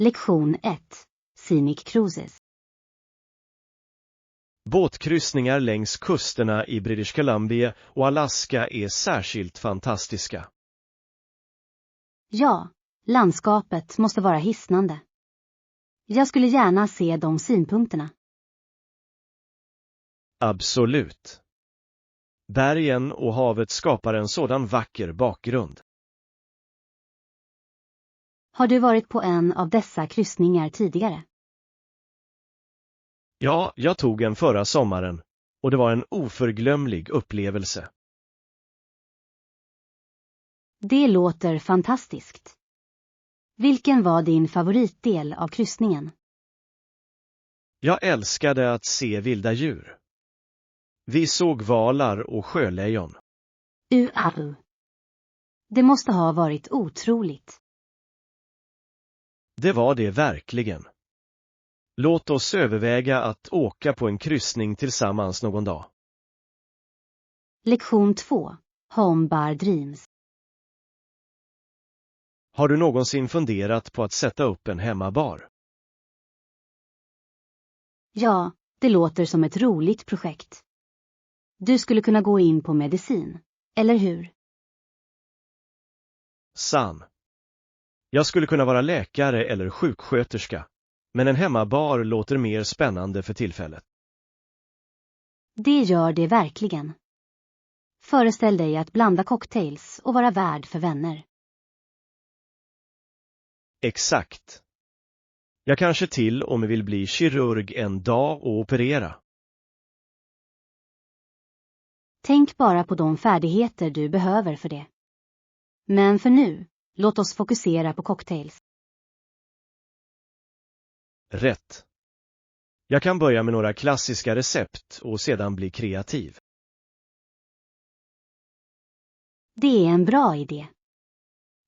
Lektion 1. Scenic Cruises. Båtkryssningar längs kusterna i British Columbia och Alaska är särskilt fantastiska. Ja, landskapet måste vara hisnande. Jag skulle gärna se de synpunkterna. Absolut. Bergen och havet skapar en sådan vacker bakgrund. Har du varit på en av dessa kryssningar tidigare? Ja, jag tog en förra sommaren och det var en oförglömlig upplevelse. Det låter fantastiskt. Vilken var din favoritdel av kryssningen? Jag älskade att se vilda djur. Vi såg valar och sjölejon. Det måste ha varit otroligt. Det var det verkligen. Låt oss överväga att åka på en kryssning tillsammans någon dag. Lektion 2. Home Bar Dreams. Har du någonsin funderat på att sätta upp en hemmabar? Ja, det låter som ett roligt projekt. Du skulle kunna gå in på medicin, eller hur? Sann. Jag skulle kunna vara läkare eller sjuksköterska, men en hemmabar låter mer spännande för tillfället. Det gör det verkligen. Föreställ dig att blanda cocktails och vara värd för vänner. Exakt. Jag kanske till och med vill bli kirurg en dag och operera. Tänk bara på de färdigheter du behöver för det. Men för nu, låt oss fokusera på cocktails. Rätt. Jag kan börja med några klassiska recept och sedan bli kreativ. Det är en bra idé.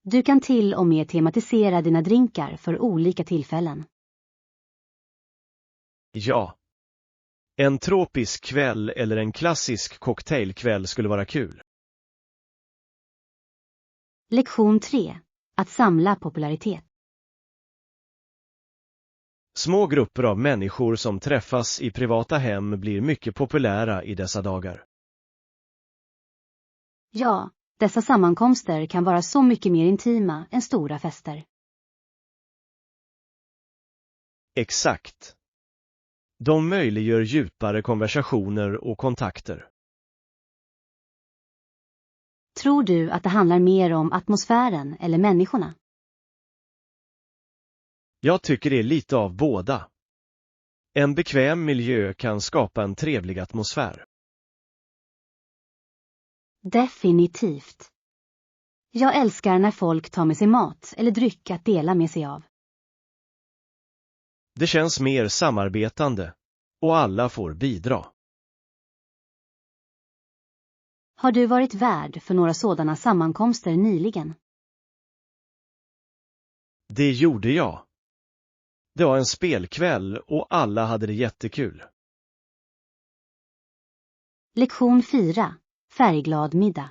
Du kan till och med tematisera dina drinkar för olika tillfällen. Ja. En tropisk kväll eller en klassisk cocktailkväll skulle vara kul. Lektion 3. Att samla popularitet. Små grupper av människor som träffas i privata hem blir mycket populära i dessa dagar. Ja, dessa sammankomster kan vara så mycket mer intima än stora fester. Exakt. De möjliggör djupare konversationer och kontakter. Tror du att det handlar mer om atmosfären eller människorna? Jag tycker det är lite av båda. En bekväm miljö kan skapa en trevlig atmosfär. Definitivt. Jag älskar när folk tar med sig mat eller dryck att dela med sig av. Det känns mer samarbetande och alla får bidra. Har du varit värd för några sådana sammankomster nyligen? Det gjorde jag. Det var en spelkväll och alla hade det jättekul. Lektion 4. Färgglad middag.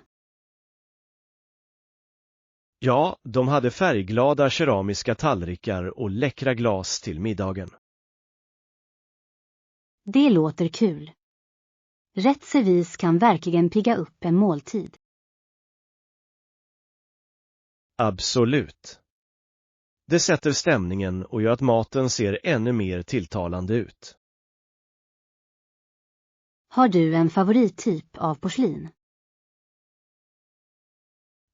Ja, de hade färgglada keramiska tallrikar och läckra glas till middagen. Det låter kul. Rätt servis kan verkligen pigga upp en måltid. Absolut. Det sätter stämningen och gör att maten ser ännu mer tilltalande ut. Har du en favorittyp av porslin?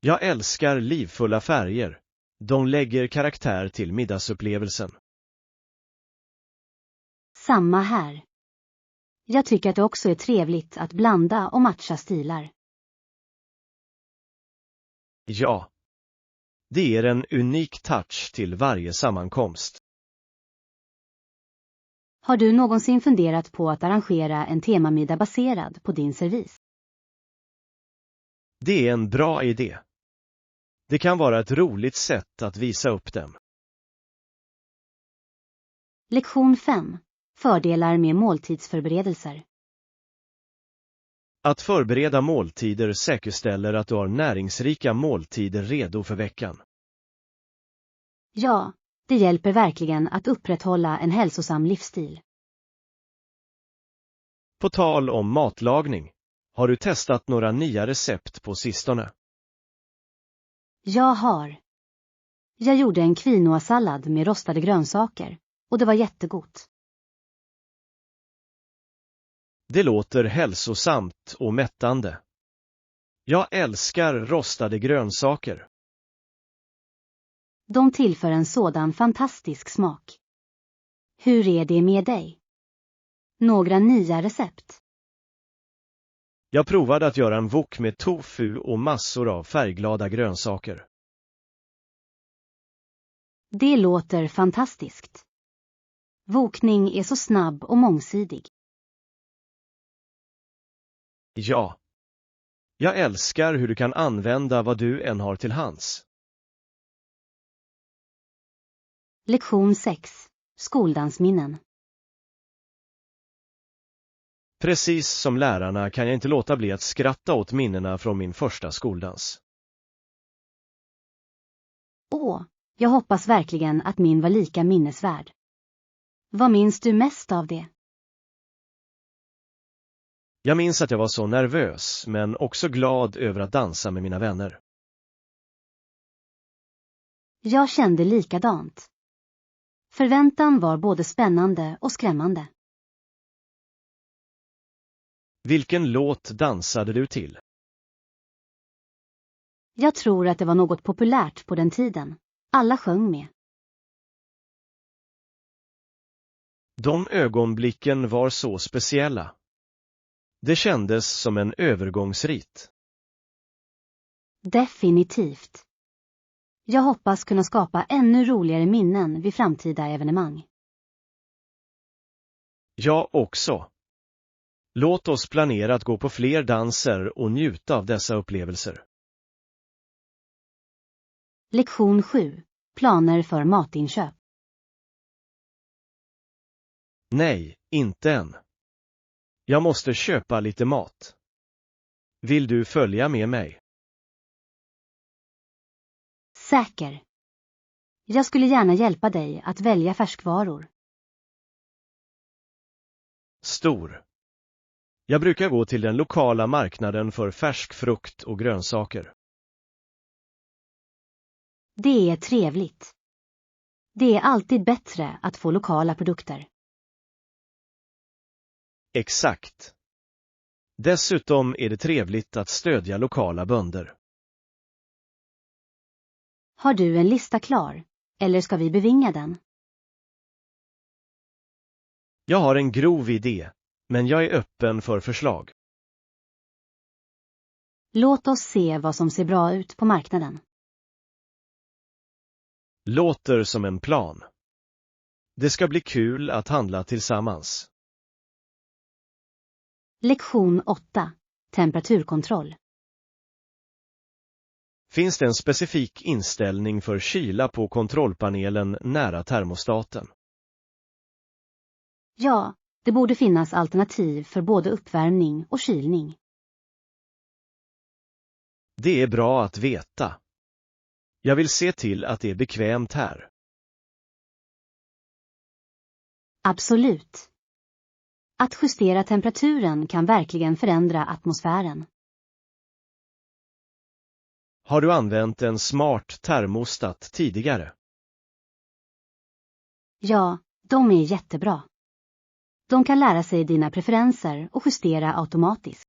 Jag älskar livfulla färger. De lägger karaktär till middagsupplevelsen. Samma här. Jag tycker att det också är trevligt att blanda och matcha stilar. Ja. Det ger en unik touch till varje sammankomst. Har du någonsin funderat på att arrangera en temamiddag baserad på din servis? Det är en bra idé. Det kan vara ett roligt sätt att visa upp dem. Lektion 5. Fördelar med måltidsförberedelser. Att förbereda måltider säkerställer att du har näringsrika måltider redo för veckan. Ja, Det hjälper verkligen att upprätthålla en hälsosam livsstil. På tal om matlagning, har du testat några nya recept på sistone? Jag har. Jag gjorde en quinoa-sallad med rostade grönsaker och det var jättegott. Det låter hälsosamt och mättande. Jag älskar rostade grönsaker. De tillför en sådan fantastisk smak. Hur är det med dig? Några nya recept? Jag provade att göra en wok med tofu och massor av färgglada grönsaker. Det låter fantastiskt. Wokning är så snabb och mångsidig. Ja. Jag älskar hur du kan använda vad du än har till hands. Lektion 6. Skoldansminnen. Precis som lärarna kan jag inte låta bli att skratta åt minnena från min första skoldans. Jag hoppas verkligen att min var lika minnesvärd. Vad minns du mest av det? Jag minns att jag var så nervös, men också glad över att dansa med mina vänner. Jag kände likadant. Förväntan var både spännande och skrämmande. Vilken låt dansade du till? Jag tror att det var något populärt på den tiden. Alla sjöng med. De ögonblicken var så speciella. Det kändes som en övergångsrit. Definitivt. Jag hoppas kunna skapa ännu roligare minnen vid framtida evenemang. Jag också. Låt oss planera att gå på fler danser och njuta av dessa upplevelser. Lektion 7. Planer för matinköp. Nej, inte än. Jag måste köpa lite mat. Vill du följa med mig? Säker. Jag skulle gärna hjälpa dig att välja färskvaror. Stor. Jag brukar gå till den lokala marknaden för färsk frukt och grönsaker. Det är trevligt. Det är alltid bättre att få lokala produkter. Exakt. Dessutom är det trevligt att stödja lokala bönder. Har du en lista klar? Eller ska vi bevinga den? Jag har en grov idé, men jag är öppen för förslag. Låt oss se vad som ser bra ut på marknaden. Låter som en plan. Det ska bli kul att handla tillsammans. Lektion 8. Temperaturkontroll. Finns det en specifik inställning för kyla på kontrollpanelen nära termostaten? Ja, det borde finnas alternativ för både uppvärmning och kylning. Det är bra att veta. Jag vill se till att det är bekvämt här. Absolut. Att justera temperaturen kan verkligen förändra atmosfären. Har du använt en smart termostat tidigare? Ja, de är jättebra. De kan lära sig dina preferenser och justera automatiskt.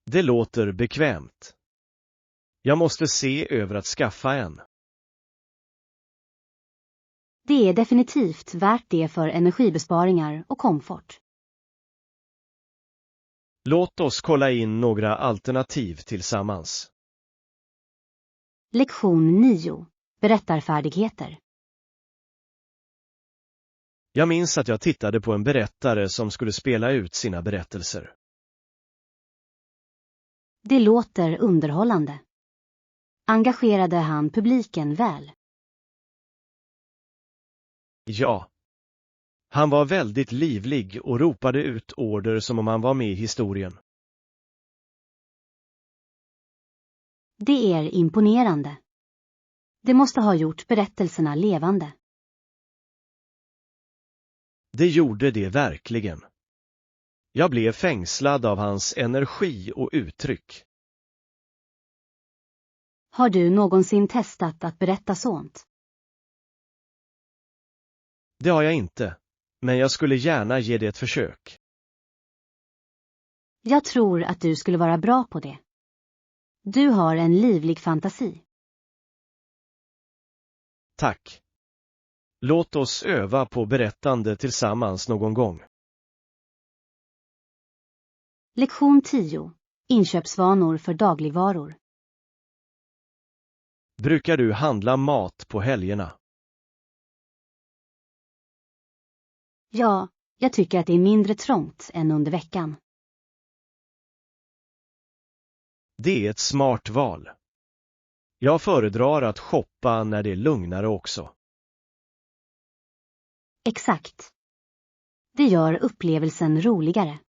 Det låter bekvämt. Jag måste se över att skaffa en. Det är definitivt värt det för energibesparingar och komfort. Låt oss kolla in några alternativ tillsammans. Lektion 9. Berättarfärdigheter. Jag minns att jag tittade på en berättare som skulle spela ut sina berättelser. Det låter underhållande. Engagerade han publiken väl? Ja. Han var väldigt livlig och ropade ut order som om han var med i historien. Det är imponerande. Det måste ha gjort berättelserna levande. Det gjorde det verkligen. Jag blev fängslad av hans energi och uttryck. Har du någonsin testat att berätta sånt? Det har jag inte, men jag skulle gärna ge det ett försök. Jag tror att du skulle vara bra på det. Du har en livlig fantasi. Tack. Låt oss öva på berättande tillsammans någon gång. Lektion 10. Inköpsvanor för dagligvaror. Brukar du handla mat på helgerna? Ja, jag tycker att det är mindre trångt än under veckan. Det är ett smart val. Jag föredrar att shoppa när det är lugnare också. Exakt. Det gör upplevelsen roligare.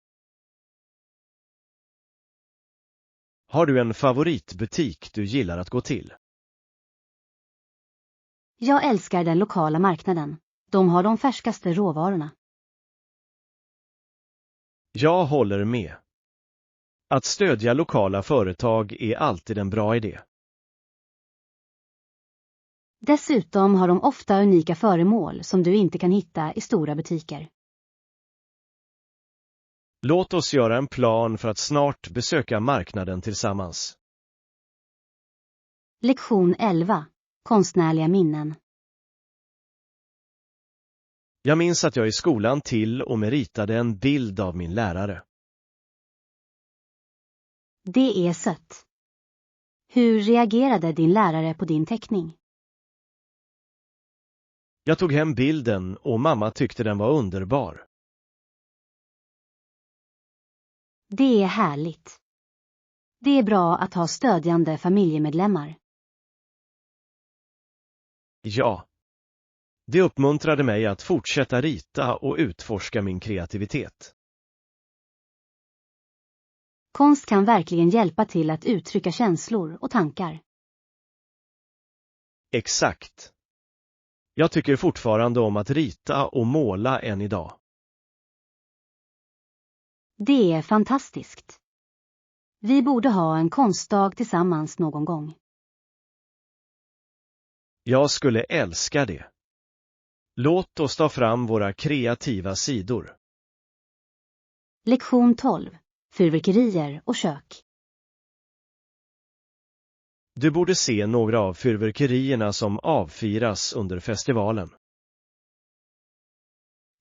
Har du en favoritbutik du gillar att gå till? Jag älskar den lokala marknaden. De har de färskaste råvarorna. Jag håller med. Att stödja lokala företag är alltid en bra idé. Dessutom har de ofta unika föremål som du inte kan hitta i stora butiker. Låt oss göra en plan för att snart besöka marknaden tillsammans. Lektion 11. Konstnärliga minnen. Jag minns att jag i skolan till och med ritade en bild av min lärare. Det är sött. Hur reagerade din lärare på din teckning? Jag tog hem bilden och mamma tyckte den var underbar. Det är härligt. Det är bra att ha stödjande familjemedlemmar. Ja. Det uppmuntrade mig att fortsätta rita och utforska min kreativitet. Konst kan verkligen hjälpa till att uttrycka känslor och tankar. Exakt. Jag tycker fortfarande om att rita och måla än idag. Det är fantastiskt. Vi borde ha en konstdag tillsammans någon gång. Jag skulle älska det. Låt oss ta fram våra kreativa sidor. Lektion 12. Fyrverkerier och kök. Du borde se några av fyrverkerierna som avfiras under festivalen.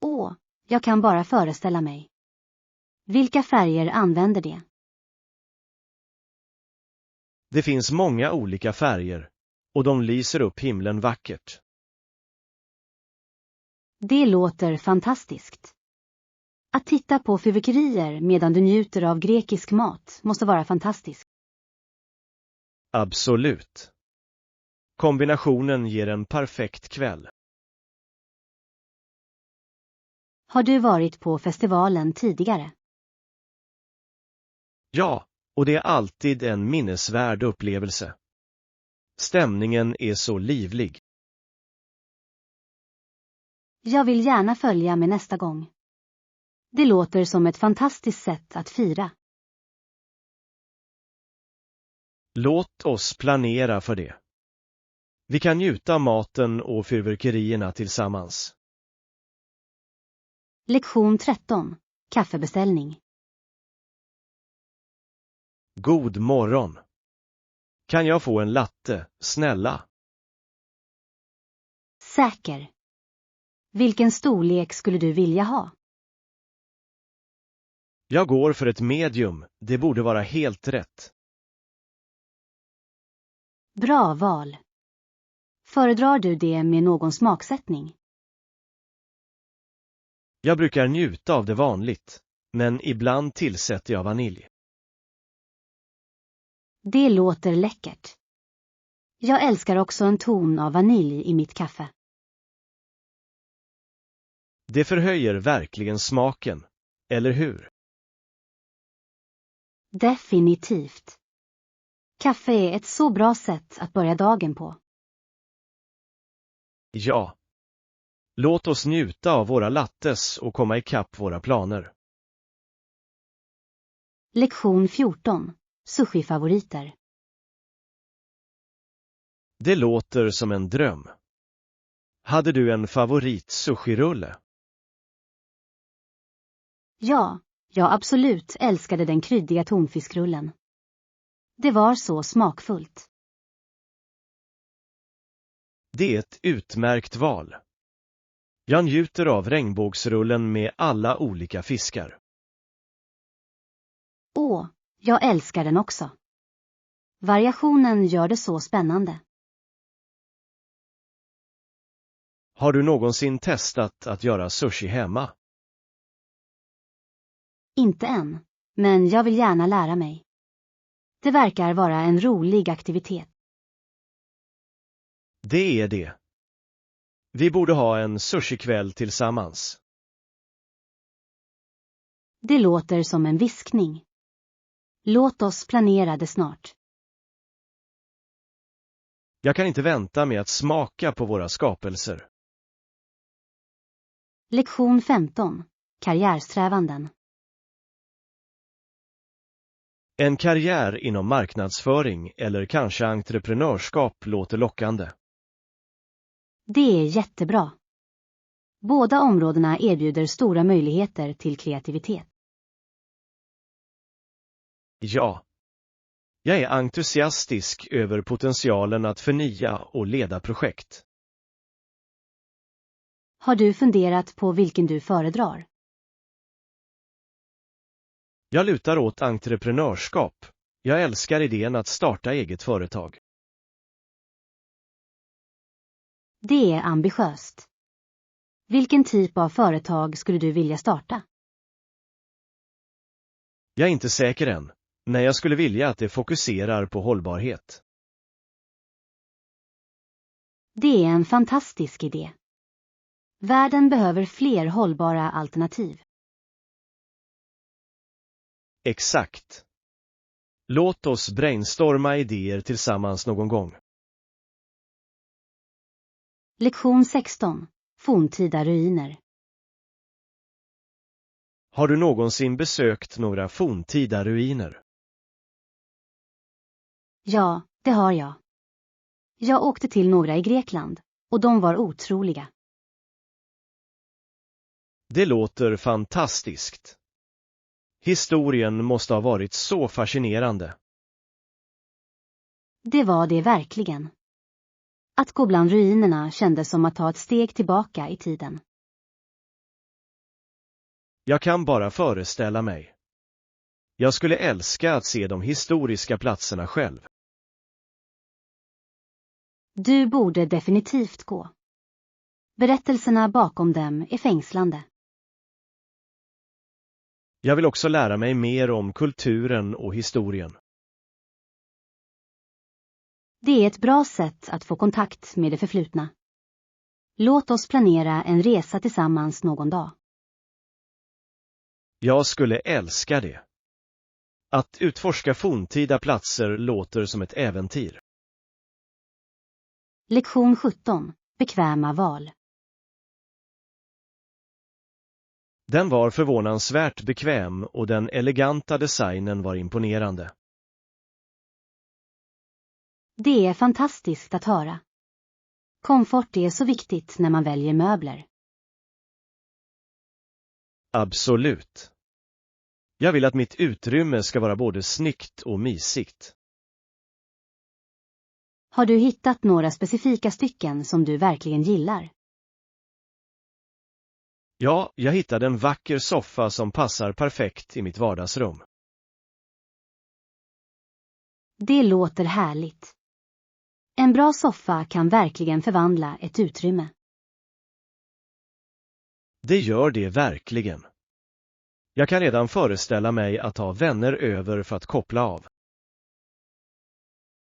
Åh, jag kan bara föreställa mig. Vilka färger använder det? Det finns många olika färger, och de lyser upp himlen vackert. Det låter fantastiskt. Att titta på fyrverkerier medan du njuter av grekisk mat måste vara fantastiskt. Absolut. Kombinationen ger en perfekt kväll. Har du varit på festivalen tidigare? Ja, och det är alltid en minnesvärd upplevelse. Stämningen är så livlig. Jag vill gärna följa med nästa gång. Det låter som ett fantastiskt sätt att fira. Låt oss planera för det. Vi kan njuta av maten och fyrverkerierna tillsammans. Lektion 13. Kaffebeställning. God morgon. Kan jag få en latte, snälla? Säker. Vilken storlek skulle du vilja ha? Jag går för ett medium, det borde vara helt rätt. Bra val. Föredrar du det med någon smaksättning? Jag brukar njuta av det vanligt, men ibland tillsätter jag vanilj. Det låter läckert. Jag älskar också en ton av vanilj i mitt kaffe. Det förhöjer verkligen smaken, eller hur? Definitivt. Kaffe är ett så bra sätt att börja dagen på. Ja. Låt oss njuta av våra lattes och komma ikapp våra planer. Lektion 14. Sushi-favoriter. Det låter som en dröm. Hade du en favorit sushi-rulle? Ja, jag absolut älskade den kryddiga tonfiskrullen. Det var så smakfullt. Det är ett utmärkt val. Jag njuter av regnbågsrullen med alla olika fiskar. Åh, jag älskar den också. Variationen gör det så spännande. Har du någonsin testat att göra sushi hemma? Inte än, men jag vill gärna lära mig. Det verkar vara en rolig aktivitet. Det är det. Vi borde ha en sushikväll tillsammans. Det låter som en viskning. Låt oss planera det snart. Jag kan inte vänta med att smaka på våra skapelser. Lektion 15. Karriärsträvanden. En karriär inom marknadsföring eller kanske entreprenörskap låter lockande. Det är jättebra. Båda områdena erbjuder stora möjligheter till kreativitet. Ja. Jag är entusiastisk över potentialen att förnya och leda projekt. Har du funderat på vilken du föredrar? Jag lutar åt entreprenörskap. Jag älskar idén att starta eget företag. Det är ambitiöst. Vilken typ av företag skulle du vilja starta? Jag är inte säker än, men jag skulle vilja att det fokuserar på hållbarhet. Det är en fantastisk idé. Världen behöver fler hållbara alternativ. Exakt. Låt oss brainstorma idéer tillsammans någon gång. Lektion 16. Forntida ruiner. Har du någonsin besökt några forntida ruiner? Ja, det har jag. Jag åkte till några i Grekland, och de var otroliga. Det låter fantastiskt. Historien måste ha varit så fascinerande. Det var det verkligen. Att gå bland ruinerna kändes som att ta ett steg tillbaka i tiden. Jag kan bara föreställa mig. Jag skulle älska att se de historiska platserna själv. Du borde definitivt gå. Berättelserna bakom dem är fängslande. Jag vill också lära mig mer om kulturen och historien. Det är ett bra sätt att få kontakt med det förflutna. Låt oss planera en resa tillsammans någon dag. Jag skulle älska det. Att utforska forntida platser låter som ett äventyr. Lektion 17. Bekväma val. Den var förvånansvärt bekväm och den eleganta designen var imponerande. Det är fantastiskt att höra. Komfort är så viktigt när man väljer möbler. Absolut. Jag vill att mitt utrymme ska vara både snyggt och mysigt. Har du hittat några specifika stycken som du verkligen gillar? Ja, jag hittade en vacker soffa som passar perfekt i mitt vardagsrum. Det låter härligt. En bra soffa kan verkligen förvandla ett utrymme. Det gör det verkligen. Jag kan redan föreställa mig att ha vänner över för att koppla av.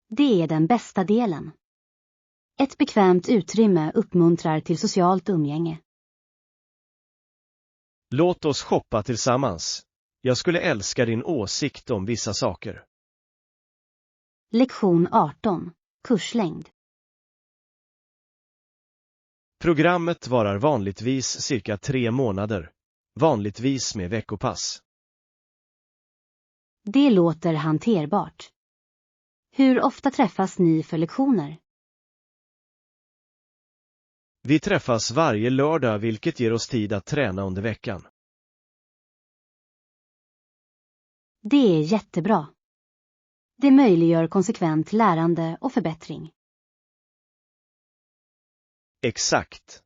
Det är den bästa delen. Ett bekvämt utrymme uppmuntrar till socialt umgänge. Låt oss shoppa tillsammans. Jag skulle älska din åsikt om vissa saker. Lektion 18. Kurslängd. Programmet varar vanligtvis cirka 3 månader, vanligtvis med veckopass. Det låter hanterbart. Hur ofta träffas ni för lektioner? Vi träffas varje lördag, vilket ger oss tid att träna under veckan. Det är jättebra. Det möjliggör konsekvent lärande och förbättring. Exakt.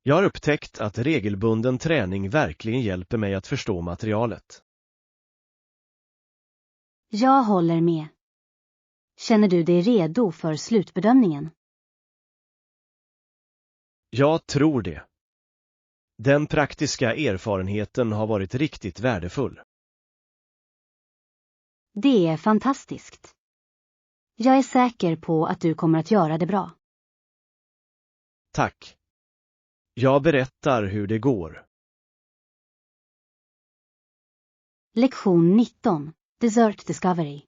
Jag har upptäckt att regelbunden träning verkligen hjälper mig att förstå materialet. Jag håller med. Känner du dig redo för slutbedömningen? Jag tror det. Den praktiska erfarenheten har varit riktigt värdefull. Det är fantastiskt. Jag är säker på att du kommer att göra det bra. Tack. Jag berättar hur det går. Lektion 19. Desert Discovery.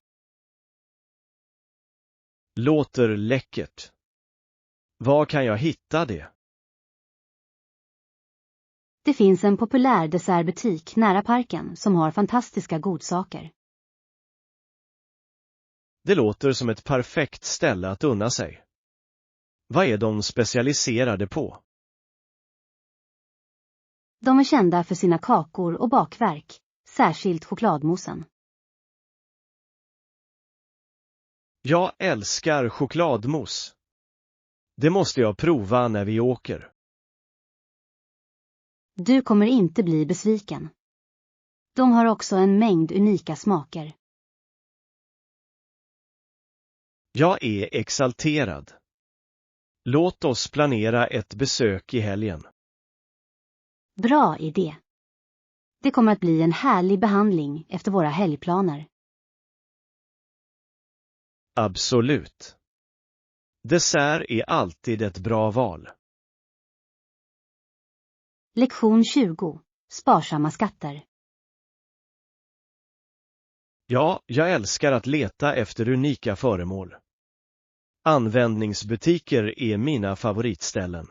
Låter läckert. Var kan jag hitta det? Det finns en populär dessertbutik nära parken som har fantastiska godsaker. Det låter som ett perfekt ställe att unna sig. Vad är de specialiserade på? De är kända för sina kakor och bakverk, särskilt chokladmossen. Jag älskar chokladmousse. Det måste jag prova när vi åker. Du kommer inte bli besviken. De har också en mängd unika smaker. Jag är exalterad. Låt oss planera ett besök i helgen. Bra idé. Det kommer att bli en härlig behandling efter våra helgplaner. Absolut. Dessert är alltid ett bra val. Lektion 20. Sparsamma skatter. Ja, jag älskar att leta efter unika föremål. Användningsbutiker är mina favoritställen.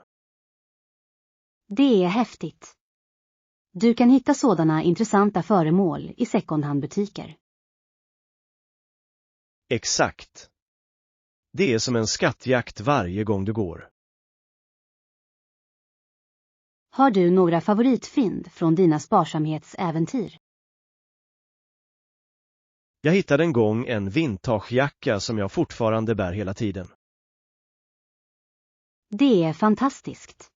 Det är häftigt. Du kan hitta sådana intressanta föremål i secondhandbutiker. Exakt. Det är som en skattjakt varje gång du går. Har du några favoritfynd från dina sparsamhetsäventyr? Jag hittade en gång en vintagejacka som jag fortfarande bär hela tiden. Det är fantastiskt.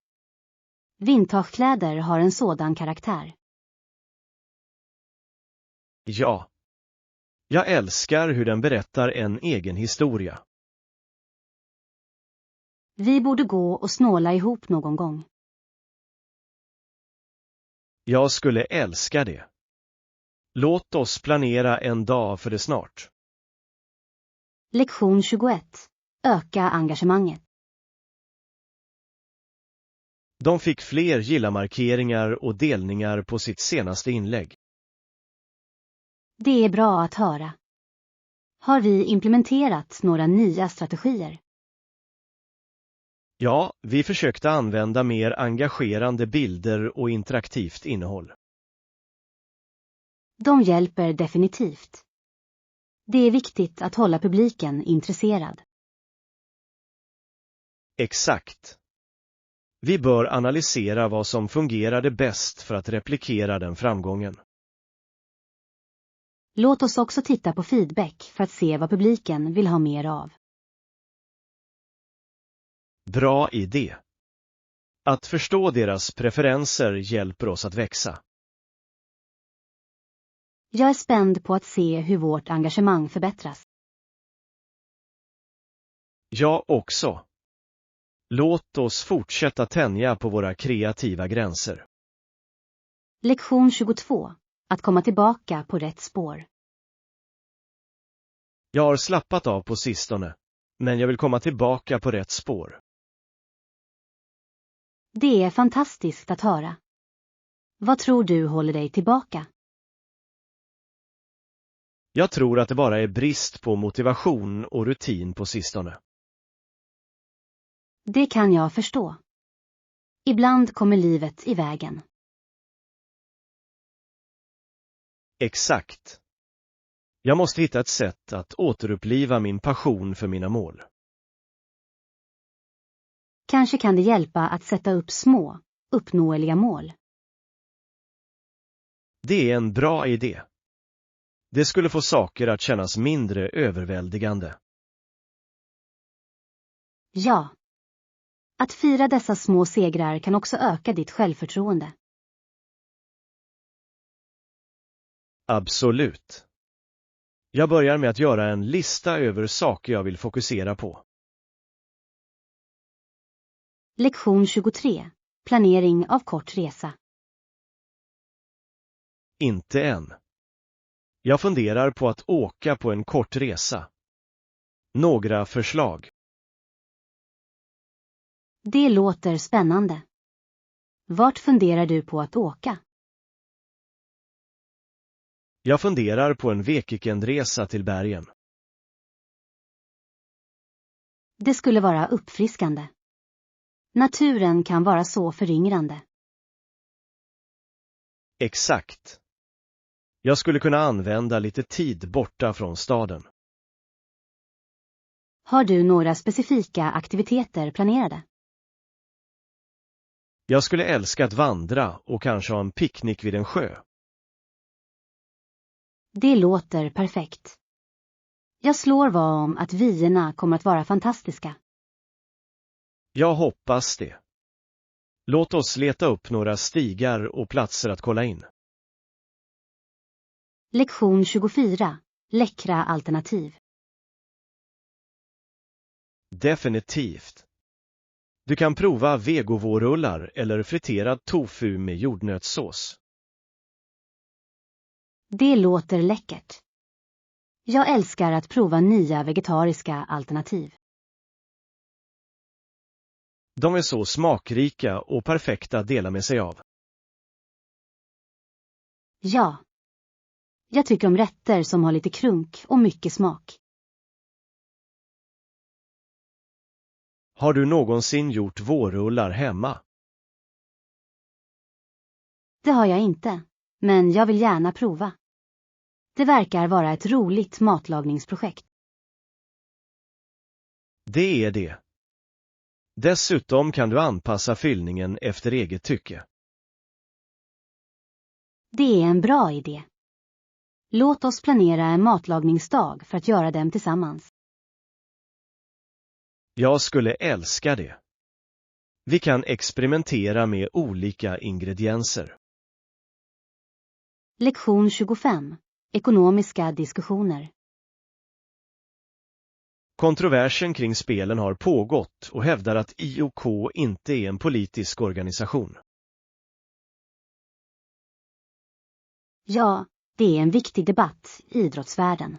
Vintagekläder har en sådan karaktär. Ja. Jag älskar hur den berättar en egen historia. Vi borde gå och snåla ihop någon gång. Jag skulle älska det. Låt oss planera en dag för det snart. Lektion 21. Öka engagemanget. De fick fler gilla-markeringar och delningar på sitt senaste inlägg. Det är bra att höra. Har vi implementerat några nya strategier? Ja, vi försökte använda mer engagerande bilder och interaktivt innehåll. De hjälper definitivt. Det är viktigt att hålla publiken intresserad. Exakt. Vi bör analysera vad som fungerade bäst för att replikera den framgången. Låt oss också titta på feedback för att se vad publiken vill ha mer av. Bra idé. Att förstå deras preferenser hjälper oss att växa. Jag är spänd på att se hur vårt engagemang förbättras. Jag också. Låt oss fortsätta tänja på våra kreativa gränser. Lektion 22. Att komma tillbaka på rätt spår. Jag har slappat av på sistone, men jag vill komma tillbaka på rätt spår. Det är fantastiskt att höra. Vad tror du håller dig tillbaka? Jag tror att det bara är brist på motivation och rutin på sistone. Det kan jag förstå. Ibland kommer livet i vägen. Exakt. Jag måste hitta ett sätt att återuppliva min passion för mina mål. Kanske kan det hjälpa att sätta upp små, uppnåeliga mål. Det är en bra idé. Det skulle få saker att kännas mindre överväldigande. Ja. Att fira dessa små segrar kan också öka ditt självförtroende. Absolut. Jag börjar med att göra en lista över saker jag vill fokusera på. Lektion 23. Planering av kort resa. Inte än. Jag funderar på att åka på en kort resa. Några förslag. Det låter spännande. Vart funderar du på att åka? Jag funderar på en weekendresa till bergen. Det skulle vara uppfriskande. Naturen kan vara så föryngrande. Exakt. Jag skulle kunna använda lite tid borta från staden. Har du några specifika aktiviteter planerade? Jag skulle älska att vandra och kanske ha en picknick vid en sjö. Det låter perfekt. Jag slår vad om att vyerna kommer att vara fantastiska. Jag hoppas det. Låt oss leta upp några stigar och platser att kolla in. Lektion 24. Läckra alternativ. Definitivt. Du kan prova vegovårrullar eller friterad tofu med jordnötssås. Det låter läckert. Jag älskar att prova nya vegetariska alternativ. De är så smakrika och perfekta att dela med sig av. Ja. Jag tycker om rätter som har lite krunk och mycket smak. Har du någonsin gjort vårrullar hemma? Det har jag inte, men jag vill gärna prova. Det verkar vara ett roligt matlagningsprojekt. Det är det. Dessutom kan du anpassa fyllningen efter eget tycke. Det är en bra idé. Låt oss planera en matlagningsdag för att göra dem tillsammans. Jag skulle älska det. Vi kan experimentera med olika ingredienser. Lektion 25. Ekonomiska diskussioner. Kontroversen kring spelen har pågått och hävdar att IOK inte är en politisk organisation. Ja, det är en viktig debatt i idrottsvärlden.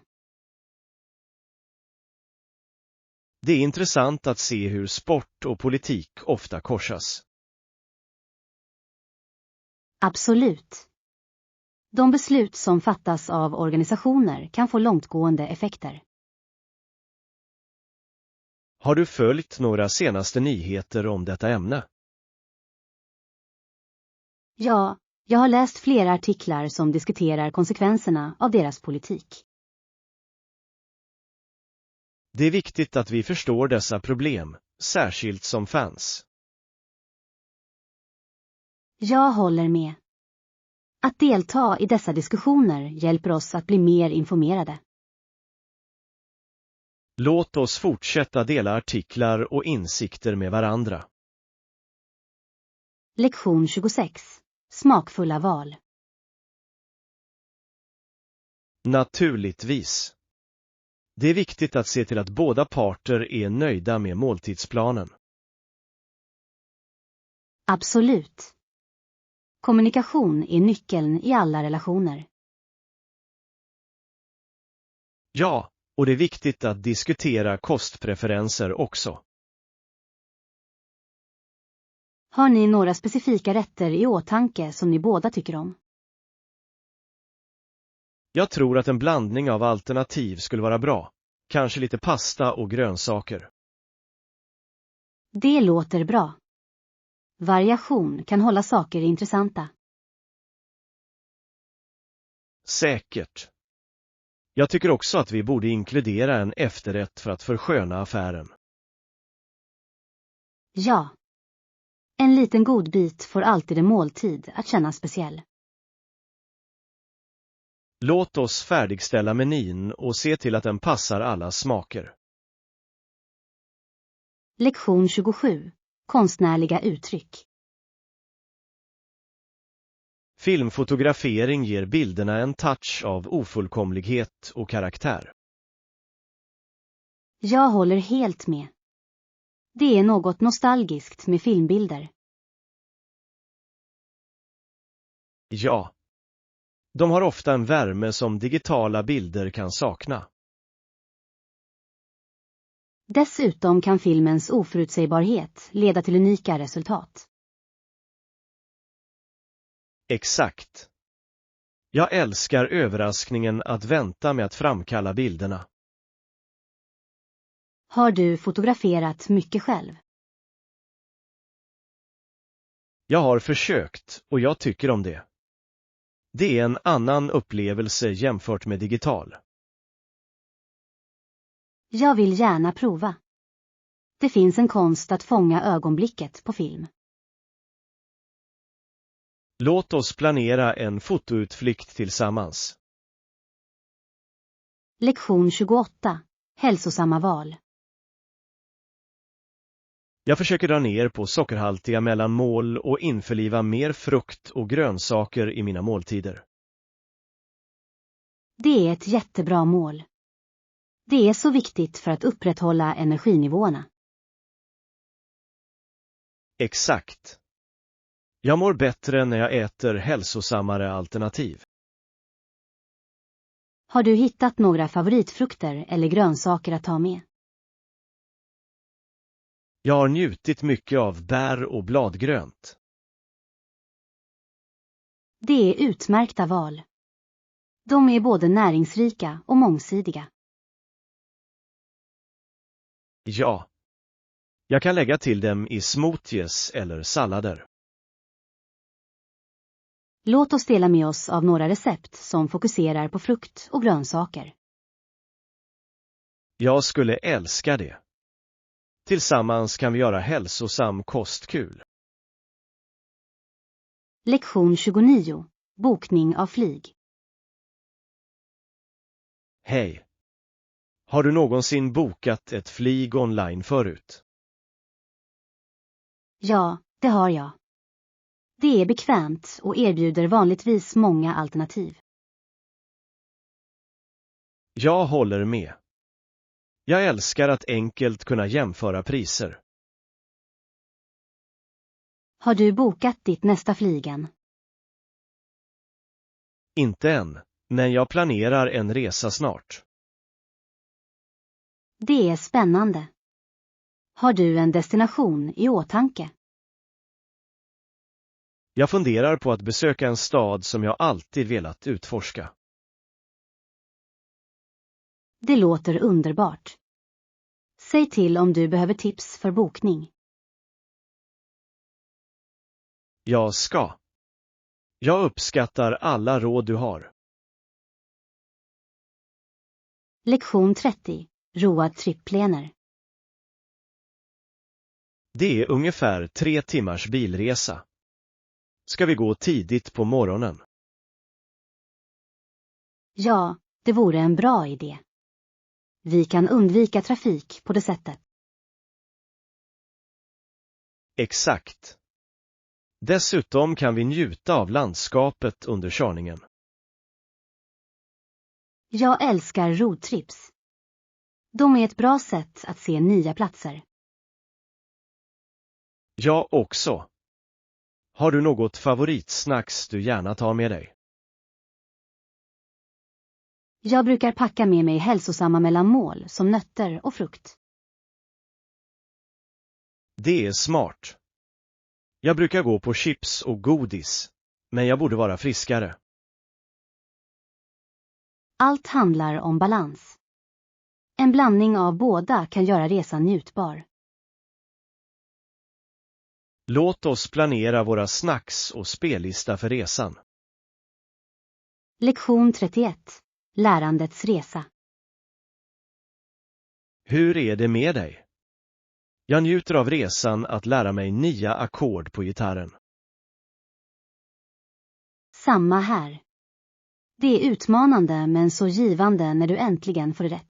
Det är intressant att se hur sport och politik ofta korsas. Absolut. De beslut som fattas av organisationer kan få långtgående effekter. Har du följt några senaste nyheter om detta ämne? Ja, jag har läst flera artiklar som diskuterar konsekvenserna av deras politik. Det är viktigt att vi förstår dessa problem, särskilt som fans. Jag håller med. Att delta i dessa diskussioner hjälper oss att bli mer informerade. Låt oss fortsätta dela artiklar och insikter med varandra. Lektion 26. Smakfulla val. Naturligtvis. Det är viktigt att se till att båda parter är nöjda med måltidsplanen. Absolut. Kommunikation är nyckeln i alla relationer. Ja, och det är viktigt att diskutera kostpreferenser också. Har ni några specifika rätter i åtanke som ni båda tycker om? Jag tror att en blandning av alternativ skulle vara bra. Kanske lite pasta och grönsaker. Det låter bra. Variation kan hålla saker intressanta. Säkert. Jag tycker också att vi borde inkludera en efterrätt för att försköna affären. Ja. En liten godbit får alltid en måltid att känna speciell. Låt oss färdigställa menyn och se till att den passar alla smaker. Lektion 27. Konstnärliga uttryck. Filmfotografering ger bilderna en touch av ofullkomlighet och karaktär. Jag håller helt med. Det är något nostalgiskt med filmbilder. Ja. De har ofta en värme som digitala bilder kan sakna. Dessutom kan filmens oförutsägbarhet leda till unika resultat. Exakt. Jag älskar överraskningen att vänta med att framkalla bilderna. Har du fotograferat mycket själv? Jag har försökt och jag tycker om det. Det är en annan upplevelse jämfört med digital. Jag vill gärna prova. Det finns en konst att fånga ögonblicket på film. Låt oss planera en fotoutflykt tillsammans. Lektion 28. Hälsosamma val. Jag försöker dra ner på sockerhaltiga mellanmål och införliva mer frukt och grönsaker i mina måltider. Det är ett jättebra mål. Det är så viktigt för att upprätthålla energinivåerna. Exakt. Jag mår bättre när jag äter hälsosammare alternativ. Har du hittat några favoritfrukter eller grönsaker att ta med? Jag har njutit mycket av bär och bladgrönt. Det är utmärkta val. De är både näringsrika och mångsidiga. Ja. Jag kan lägga till dem i smoothies eller sallader. Låt oss dela med oss av några recept som fokuserar på frukt och grönsaker. Jag skulle älska det. Tillsammans kan vi göra hälsosam kost kul. Lektion 29. Bokning av flyg. Hej. Har du någonsin bokat ett flyg online förut? Ja, det har jag. Det är bekvämt och erbjuder vanligtvis många alternativ. Jag håller med. Jag älskar att enkelt kunna jämföra priser. Har du bokat ditt nästa flyg än? Inte än, men jag planerar en resa snart. Det är spännande. Har du en destination i åtanke? Jag funderar på att besöka en stad som jag alltid velat utforska. Det låter underbart. Säg till om du behöver tips för bokning. Jag ska. Jag uppskattar alla råd du har. Lektion 30. Road trip-planer. Det är ungefär 3 timmars bilresa. Ska vi gå tidigt på morgonen? Ja, det vore en bra idé. Vi kan undvika trafik på det sättet. Exakt. Dessutom kan vi njuta av landskapet under körningen. Jag älskar roadtrips. De är ett bra sätt att se nya platser. Jag också. Har du något favoritsnacks du gärna tar med dig? Jag brukar packa med mig hälsosamma mellanmål som nötter och frukt. Det är smart. Jag brukar gå på chips och godis, men jag borde vara friskare. Allt handlar om balans. En blandning av båda kan göra resan njutbar. Låt oss planera våra snacks och spellista för resan. Lektion 31. Lärandets resa. Hur är det med dig? Jag njuter av resan att lära mig nya ackord på gitarren. Samma här. Det är utmanande men så givande när du äntligen får det rätt.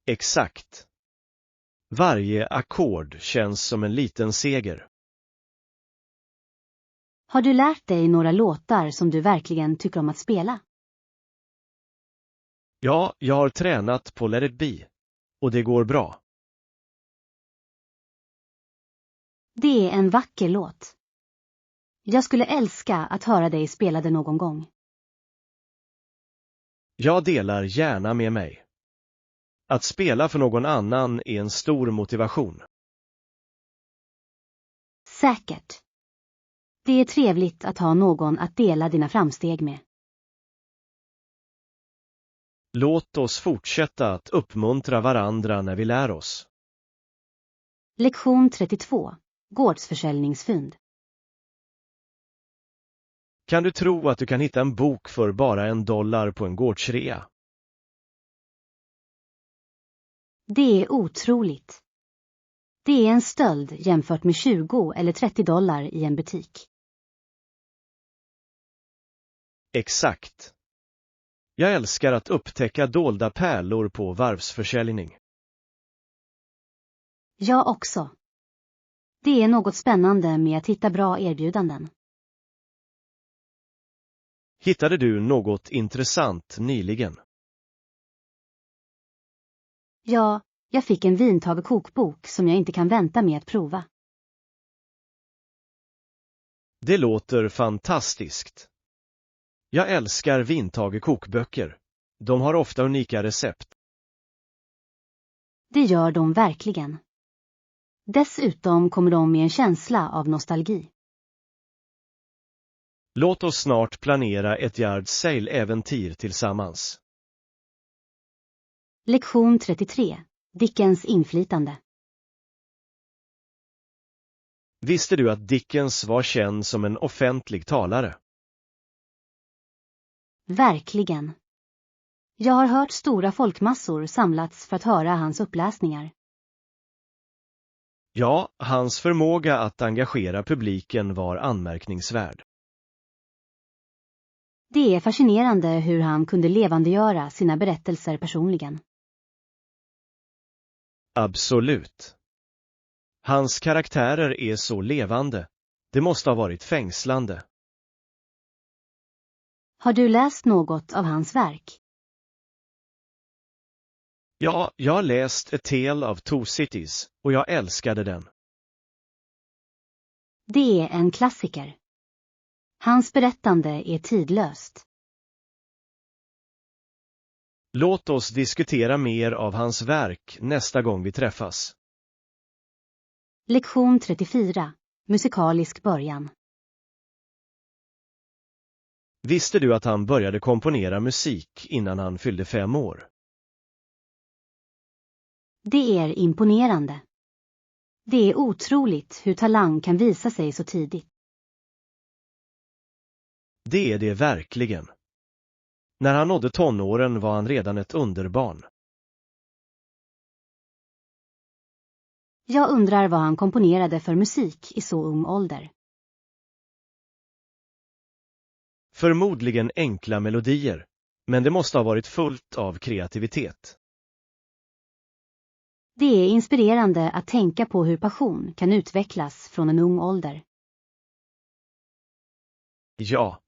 Exakt. Varje ackord känns som en liten seger. Har du lärt dig några låtar som du verkligen tycker om att spela? Ja, jag har tränat på Let It Be. Och det går bra. Det är en vacker låt. Jag skulle älska att höra dig spela det någon gång. Jag delar gärna med mig. Att spela för någon annan är en stor motivation. Säkert. Det är trevligt att ha någon att dela dina framsteg med. Låt oss fortsätta att uppmuntra varandra när vi lär oss. Lektion 32. Gårdsförsäljningsfynd. Kan du tro att du kan hitta en bok för bara $1 på en gårdsrea? Det är otroligt. Det är en stöld jämfört med 20 eller $30 i en butik. Exakt. Jag älskar att upptäcka dolda pärlor på varvsförsäljning. Jag också. Det är något spännande med att hitta bra erbjudanden. Hittade du något intressant nyligen? Ja, jag fick en vintagekokbok som jag inte kan vänta med att prova. Det låter fantastiskt. Jag älskar vintagekokböcker. De har ofta unika recept. Det gör de verkligen. Dessutom kommer de med en känsla av nostalgi. Låt oss snart planera ett yard sale-äventyr tillsammans. Lektion 33. Dickens inflytande. Visste du att Dickens var känd som en offentlig talare? Verkligen. Jag har hört stora folkmassor samlats för att höra hans uppläsningar. Ja, hans förmåga att engagera publiken var anmärkningsvärd. Det är fascinerande hur han kunde levandegöra sina berättelser personligen. Absolut. Hans karaktärer är så levande. Det måste ha varit fängslande. Har du läst något av hans verk? Ja, jag har läst A Tale of Two Cities och jag älskade den. Det är en klassiker. Hans berättande är tidlöst. Låt oss diskutera mer av hans verk nästa gång vi träffas. Lektion 34. Musikalisk början. Visste du att han började komponera musik innan han fyllde 5 år? Det är imponerande. Det är otroligt hur talang kan visa sig så tidigt. Det är det verkligen. När han nådde tonåren var han redan ett underbarn. Jag undrar vad han komponerade för musik i så ung ålder. Förmodligen enkla melodier, men det måste ha varit fullt av kreativitet. Det är inspirerande att tänka på hur passion kan utvecklas från en ung ålder. Ja.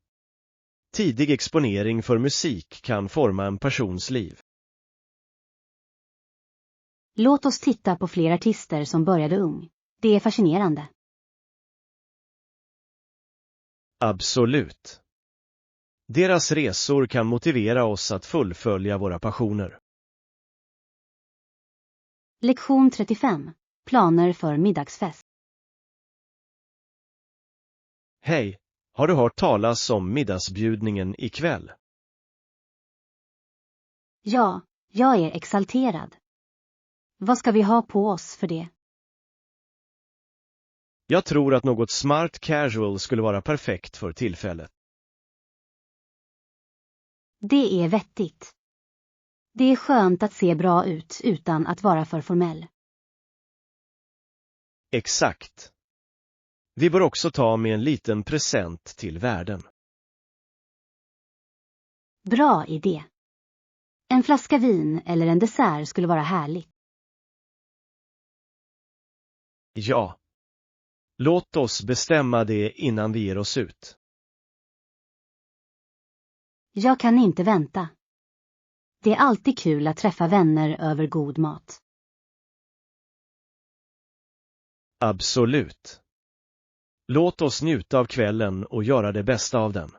Tidig exponering för musik kan forma en persons liv. Låt oss titta på fler artister som började ung. Det är fascinerande. Absolut. Deras resor kan motivera oss att fullfölja våra passioner. Lektion 35. Planer för middagsfest. Hej, har du hört talas om middagsbjudningen ikväll? Ja, jag är exalterad. Vad ska vi ha på oss för det? Jag tror att något smart casual skulle vara perfekt för tillfället. Det är vettigt. Det är skönt att se bra ut utan att vara för formell. Exakt. Vi bör också ta med en liten present till värden. Bra idé. En flaska vin eller en dessert skulle vara härligt. Ja. Låt oss bestämma det innan vi ger oss ut. Jag kan inte vänta. Det är alltid kul att träffa vänner över god mat. Absolut. Låt oss njuta av kvällen och göra det bästa av den.